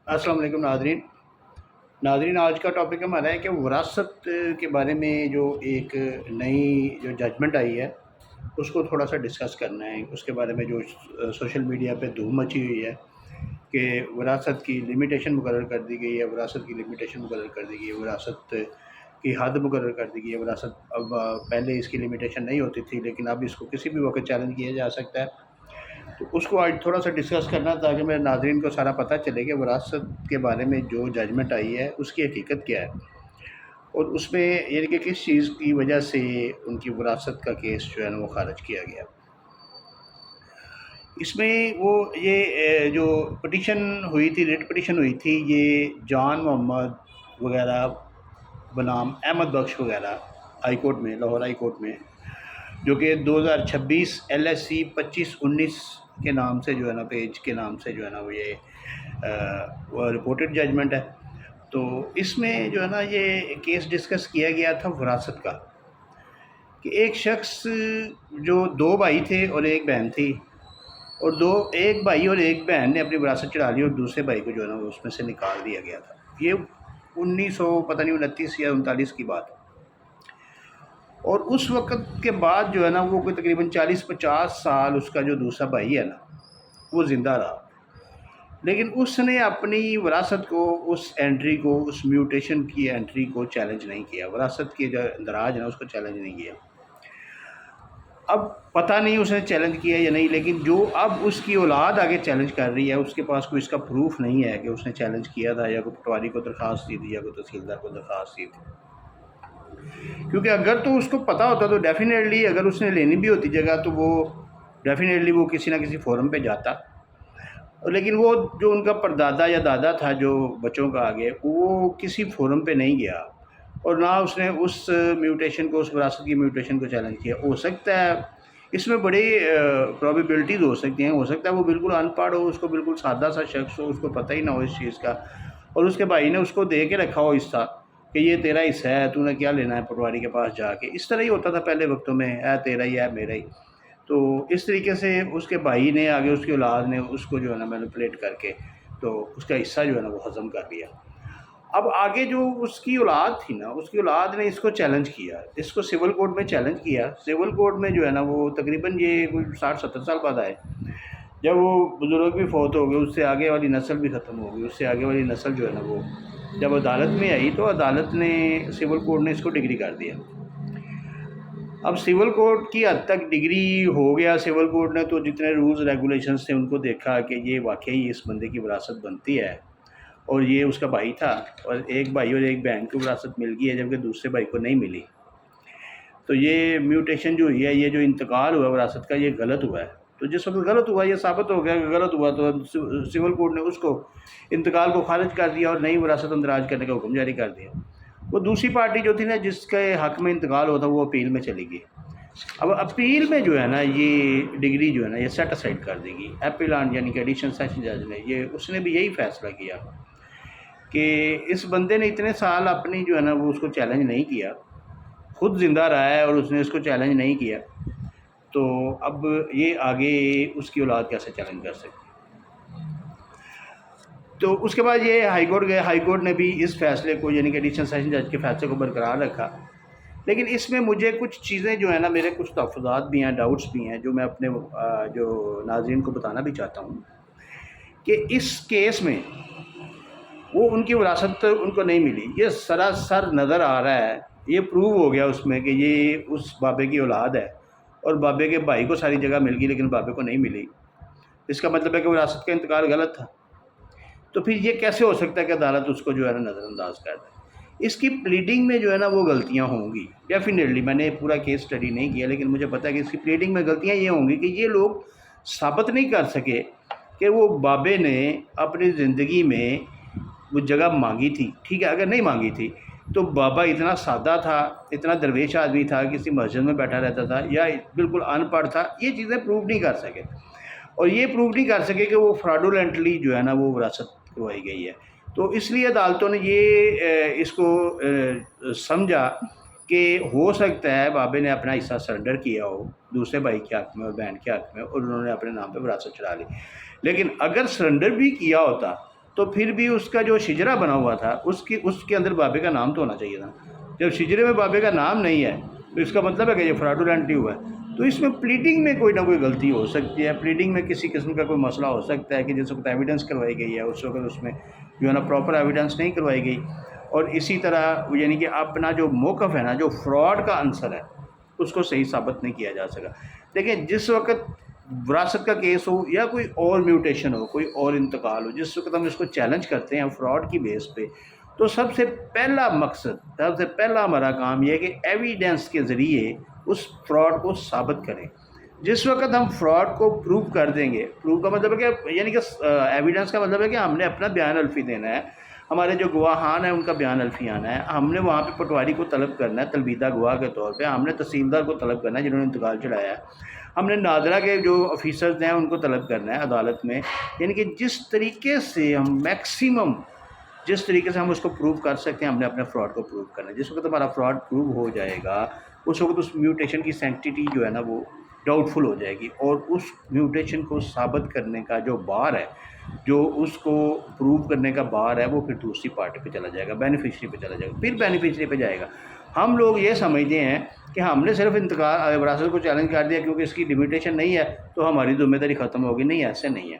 السلام علیکم ناظرین آج کا ٹاپک ہمارا ہے کہ وراثت کے بارے میں جو ایک نئی جو ججمنٹ آئی ہے اس کو تھوڑا سا ڈسکس کرنا ہے. اس کے بارے میں جو سوشل میڈیا پہ دھوم مچی ہوئی ہے کہ وراثت کی لمیٹیشن مقرر کر دی گئی ہے، وراثت کی لمیٹیشن مقرر کر دی گئی ہے، وراثت کی حد مقرر کر دی گئی ہے. وراثت اب پہلے اس کی لمیٹیشن نہیں ہوتی تھی، لیکن اب اس کو کسی بھی وقت چیلنج کیا جا سکتا ہے. تو اس کو آج تھوڑا سا ڈسکس کرنا تاکہ میرے ناظرین کو سارا پتہ چلے کہ وراثت کے بارے میں جو ججمنٹ آئی ہے اس کی حقیقت کیا ہے، اور اس میں یعنی کہ کس چیز کی وجہ سے ان کی وراثت کا کیس جو ہے نا وہ خارج کیا گیا. اس میں وہ یہ جو پٹیشن ہوئی تھی، ریٹ پٹیشن ہوئی تھی، یہ جان محمد وغیرہ بنام احمد بخش وغیرہ ہائی کورٹ میں، لاہور ہائی کورٹ میں، جو کہ 2026 LSC 2519 کے نام سے جو ہے نا پیج کے نام سے جو ہے نا وہ یہ وہ رپورٹڈ ججمنٹ ہے. تو اس میں جو ہے نا یہ کیس ڈسکس کیا گیا تھا وراثت کا، کہ ایک شخص جو دو بھائی تھے اور ایک بہن تھی، اور ایک بھائی اور ایک بہن نے اپنی وراثت چڑھا لی اور دوسرے بھائی کو جو ہے نا وہ اس میں سے نکال دیا گیا تھا. یہ 1929 یا 39 کی بات ہے. اور اس وقت کے بعد جو ہے نا وہ کوئی تقریباً 40-50 سال اس کا جو دوسرا بھائی ہے نا وہ زندہ رہا، لیکن اس نے اپنی وراثت کو، اس انٹری کو، اس میوٹیشن کی انٹری کو چیلنج نہیں کیا. وراثت کی جو اندراج ہے نا اس کو چیلنج نہیں کیا. اب پتہ نہیں اس نے چیلنج کیا یا نہیں، لیکن جو اب اس کی اولاد آگے چیلنج کر رہی ہے، اس کے پاس کوئی اس کا پروف نہیں ہے کہ اس نے چیلنج کیا تھا، یا کوئی پٹواری کو درخواست دی تھی، یا کوئی تحصیلدار کو درخواست دی تھی. کیونکہ اگر تو اس کو پتہ ہوتا تو ڈیفینیٹلی اگر اس نے لینی بھی ہوتی جگہ تو وہ ڈیفینیٹلی وہ کسی نہ کسی فورم پہ جاتا. لیکن وہ جو ان کا پردادا یا دادا تھا جو بچوں کا آگے، وہ کسی فورم پہ نہیں گیا، اور نہ اس نے اس میوٹیشن کو، اس وراثت کی میوٹیشن کو چیلنج کیا. ہو سکتا ہے اس میں بڑی پرابیبلٹیز ہو سکتی ہیں. ہو سکتا ہے وہ بالکل ان پڑھ ہو، اس کو بالکل سادہ سا شخص ہو، اس کو پتہ ہی نہ ہو اس چیز کا، اور اس کے بھائی نے اس کو دے کے رکھا ہو حصہ کہ یہ تیرا حصہ ہے، تو نے کیا لینا ہے پٹواری کے پاس جا کے. اس طرح ہی ہوتا تھا پہلے وقتوں میں، اے تیرا ہی ہے میرا ہی. تو اس طریقے سے اس کے بھائی نے آگے، اس کی اولاد نے اس کو جو ہے نا مینپولیٹ کر کے تو اس کا حصہ جو ہے نا وہ ہضم کر لیا. اب آگے جو اس کی اولاد تھی نا، اس کی اولاد نے اس کو چیلنج کیا، اس کو سول کورٹ میں چیلنج کیا. سول کورٹ میں جو ہے نا وہ تقریباً یہ کوئی 60-70 سال بعد آئے، جب وہ بزرگ بھی فوت ہو گئے، اس سے آگے والی نسل بھی ختم ہو گئی. اس سے آگے والی نسل جو ہے نا وہ جب عدالت میں آئی تو عدالت نے، سول کورٹ نے اس کو ڈگری کر دیا. اب سول کورٹ کی حد تک ڈگری ہو گیا سول کورٹ نے، تو جتنے رولز ریگولیشنز تھے ان کو دیکھا کہ یہ واقعی اس بندے کی وراثت بنتی ہے، اور یہ اس کا بھائی تھا، اور ایک بھائی اور ایک بہن کو وراثت مل گئی ہے جبکہ دوسرے بھائی کو نہیں ملی. تو یہ میوٹیشن جو ہوئی ہے، یہ جو انتقال ہوا وراثت کا، یہ غلط ہوا ہے. تو جس وقت غلط ہوا، یہ ثابت ہو گیا کہ غلط ہوا، تو سول کورٹ نے اس کو انتقال کو خارج کر دیا اور نئی وراثت اندراج کرنے کا حکم جاری کر دیا. وہ دوسری پارٹی جو تھی نا جس کے حق میں انتقال ہوتا، وہ اپیل میں چلی گئی. اب اپیل میں جو ہے نا یہ ڈگری جو ہے نا یہ سیٹ اسائڈ کر دے گی. اپیلانٹ یعنی کہ ایڈیشنل سیشن جج نے، اس نے بھی یہی فیصلہ کیا کہ اس بندے نے اتنے سال اپنی جو ہے نا وہ اس کو چیلنج نہیں کیا، خود زندہ رہا ہے اور اس نے اس کو چیلنج نہیں کیا، تو اب یہ آگے اس کی اولاد کیسے چیلنج کر سکتی. تو اس کے بعد یہ ہائی کورٹ گئے. ہائی کورٹ نے بھی اس فیصلے کو، یعنی کہ ایڈیشنل سیشن جج کے فیصلے کو برقرار رکھا. لیکن اس میں مجھے کچھ چیزیں جو ہیں نا، میرے کچھ تحفظات بھی ہیں، ڈاؤٹس بھی ہیں، جو میں اپنے جو ناظرین کو بتانا بھی چاہتا ہوں کہ اس کیس میں وہ ان کی وراثت ان کو نہیں ملی. یہ سراسر نظر آ رہا ہے، یہ پروو ہو گیا اس میں کہ یہ اس بابے کی اولاد ہے، اور بابے کے بھائی کو ساری جگہ مل گئی لیکن بابے کو نہیں ملی. اس کا مطلب ہے کہ وراثت کا انتقال غلط تھا. تو پھر یہ کیسے ہو سکتا ہے کہ عدالت اس کو جو ہے نا نظر انداز کر دے. اس کی پلیڈنگ میں جو ہے نا وہ غلطیاں ہوں گی ڈیفینیٹلی. میں نے پورا کیس اسٹڈی نہیں کیا، لیکن مجھے پتہ ہے کہ اس کی پلیڈنگ میں غلطیاں یہ ہوں گی کہ یہ لوگ ثابت نہیں کر سکے کہ وہ بابے نے اپنی زندگی میں وہ جگہ مانگی تھی. ٹھیک ہے، اگر نہیں مانگی تھی تو بابا اتنا سادہ تھا، اتنا درویش آدمی تھا، کسی مسجد میں بیٹھا رہتا تھا، یا بالکل ان پڑھ تھا. یہ چیزیں پروو نہیں کر سکے، اور یہ پروو نہیں کر سکے کہ وہ فراڈولنٹلی جو ہے نا وہ وراثت کروائی گئی ہے. تو اس لیے عدالتوں نے یہ اس کو سمجھا کہ ہو سکتا ہے بابے نے اپنا حصہ سرنڈر کیا ہو دوسرے بھائی کے حق میں اور بہن کے حق میں، اور انہوں نے اپنے نام پہ وراثت چڑھا لی. لیکن اگر سرنڈر بھی کیا ہوتا تو پھر بھی اس کا جو شجرہ بنا ہوا تھا اس کے اندر بابے کا نام تو ہونا چاہیے تھا. جب شجرے میں بابے کا نام نہیں ہے تو اس کا مطلب ہے کہ یہ فراڈولنٹ ہی ہوا ہے. تو اس میں پلیڈنگ میں کوئی نہ کوئی غلطی ہو سکتی ہے، پلیڈنگ میں کسی قسم کا کوئی مسئلہ ہو سکتا ہے کہ جس وقت ایویڈنس کروائی گئی ہے اس وقت اس میں جو ہے نا پراپر ایویڈنس نہیں کروائی گئی. اور اسی طرح یعنی کہ اپنا جو موقف ہے نا، جو فراڈ کا عنصر ہے، اس کو صحیح ثابت نہیں کیا جا سکا. دیکھیں، جس وقت وراثت کا کیس ہو یا کوئی اور میوٹیشن ہو، کوئی اور انتقال ہو، جس وقت ہم اس کو چیلنج کرتے ہیں فراڈ کی بیس پہ، تو سب سے پہلا مقصد، سب سے پہلا ہمارا کام یہ ہے کہ ایویڈنس کے ذریعے اس فراڈ کو ثابت کریں. جس وقت ہم فراڈ کو پروو کر دیں گے، پروو کا مطلب ہے کہ یعنی کہ ایویڈنس کا مطلب ہے کہ ہم نے اپنا بیان الفی دینا ہے، ہمارے جو گواہان ہیں ان کا بیان الفی آنا ہے، ہم نے وہاں پہ پٹواری کو طلب کرنا ہے تلبیدہ گواہ کے طور پہ، ہم نے تحصیلدار کو طلب کرنا ہے جنہوں نے انتقال چڑھایا ہے، ہم نے نادرہ کے جو آفیسرز ہیں ان کو طلب کرنا ہے عدالت میں. یعنی کہ جس طریقے سے ہم میکسیمم، جس طریقے سے ہم اس کو پروو کر سکتے ہیں، ہم نے اپنے فراڈ کو پروو کرنا ہے. جس وقت ہمارا فراڈ پروو ہو جائے گا اس وقت اس میوٹیشن کی سینٹیٹی جو ہے نا وہ ڈاؤٹ فل ہو جائے گی، اور اس میوٹیشن کو ثابت کرنے کا جو بار ہے، جو اس کو پروو کرنے کا بار ہے، وہ پھر دوسری پارٹی پہ چلا جائے گا، بینیفیشری پہ چلا جائے گا، پھر بینیفیشری پہ جائے گا. ہم لوگ یہ سمجھتے ہیں کہ ہم نے صرف انتقال وراثت کو چیلنج کر دیا کیونکہ اس کی لمیٹیشن نہیں ہے تو ہماری ذمہ داری ختم ہوگی. نہیں، ایسے نہیں ہے.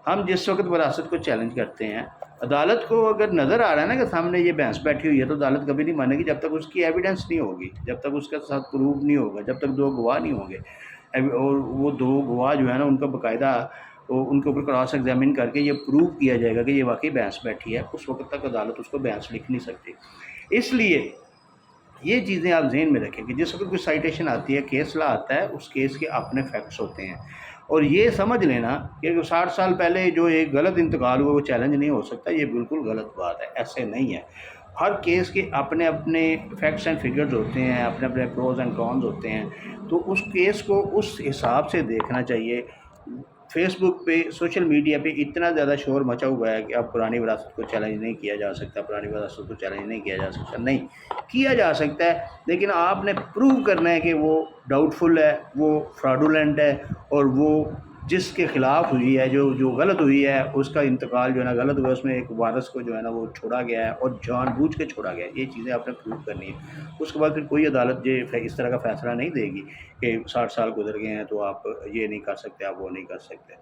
ہم جس وقت وراثت کو چیلنج کرتے ہیں، عدالت کو اگر نظر آ رہا ہے نا کہ سامنے یہ بحث بیٹھی ہوئی ہے، تو عدالت کبھی نہیں مانے گی جب تک اس کی ایویڈنس نہیں ہوگی، جب تک اس کے ساتھ پروو نہیں ہوگا، جب تک دو گواہ نہیں ہوں گے. اور وہ دو گواہ جو ہے نا ان کا باقاعدہ ان کے اوپر کراس ایگزامن کر کے یہ پروو کیا جائے گا کہ یہ واقعی بحث بیٹھی ہے، اس وقت تک عدالت اس کو بحث لکھ نہیں سکتی. اس لیے یہ چیزیں آپ ذہن میں رکھیں کہ جس وقت کوئی سائٹیشن آتی ہے، کیس لا آتا ہے، اس کیس کے اپنے فیکٹس ہوتے ہیں. اور یہ سمجھ لینا کہ 60 سال پہلے جو ایک غلط انتقال ہوا وہ چیلنج نہیں ہو سکتا، یہ بالکل غلط بات ہے. ایسے نہیں ہے. ہر کیس کے اپنے اپنے فیکٹس اینڈ فگرز ہوتے ہیں، اپنے اپنے پروز اینڈ کونز ہوتے ہیں. تو اس کیس کو اس حساب سے دیکھنا چاہیے. فیس بک پہ، سوشل میڈیا پہ اتنا زیادہ شور مچا ہوا ہے کہ اب پرانی وراثت کو چیلنج نہیں کیا جا سکتا، پرانی وراثت کو چیلنج نہیں کیا جا سکتا. نہیں کیا جا سکتا ہے، لیکن آپ نے پروو کرنا ہے کہ وہ ڈاؤٹ فل ہے، وہ فراڈولنٹ ہے، اور وہ جس کے خلاف ہوئی ہے، جو غلط ہوئی ہے، اس کا انتقال جو ہے نا غلط ہوا ہے، اس میں ایک وارث کو جو ہے نا وہ چھوڑا گیا ہے اور جان بوجھ کے چھوڑا گیا ہے. یہ چیزیں آپ نے پروو کرنی ہے. اس کے بعد پھر کوئی عدالت اس طرح کا فیصلہ نہیں دے گی کہ 60 سال گزر گئے ہیں تو آپ یہ نہیں کر سکتے، آپ وہ نہیں کر سکتے.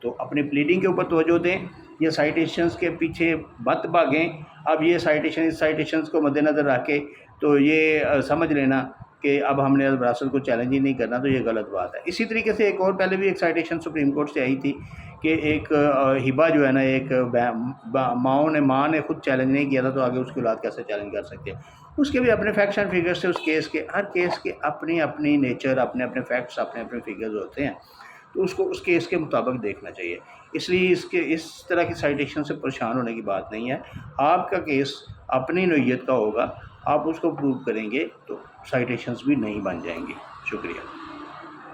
تو اپنی پلیڈنگ کے اوپر توجہ دیں، یہ سائٹیشنز کے پیچھے مت بھاگیں. اب یہ سائٹیشنز کو مد نظر رکھ کے تو یہ سمجھ لینا کہ اب ہم نے وراثت کو چیلنج ہی نہیں کرنا، تو یہ غلط بات ہے. اسی طریقے سے ایک اور پہلے بھی ایک سائٹیشن سپریم کورٹ سے آئی تھی کہ ایک ہبہ جو ہے نا، ایک ماں نے خود چیلنج نہیں کیا تھا تو آگے اس کی اولاد کیسے چیلنج کر سکتے ہیں. اس کے بھی اپنے فیکٹس اینڈ فگرس سے، اس کیس کے ہر کیس کے اپنی اپنی نیچر، اپنے اپنے فیکٹس، اپنے اپنے فگرز ہوتے ہیں. تو اس کو اس کیس کے مطابق دیکھنا چاہیے. اس لیے اس طرح کی سائٹیشن سے پریشان ہونے کی بات نہیں ہے. آپ کا کیس اپنی نوعیت کا ہوگا، آپ اس کو پروو کریں گے تو سائٹیشنز بھی نہیں بن جائیں گے. شکریہ.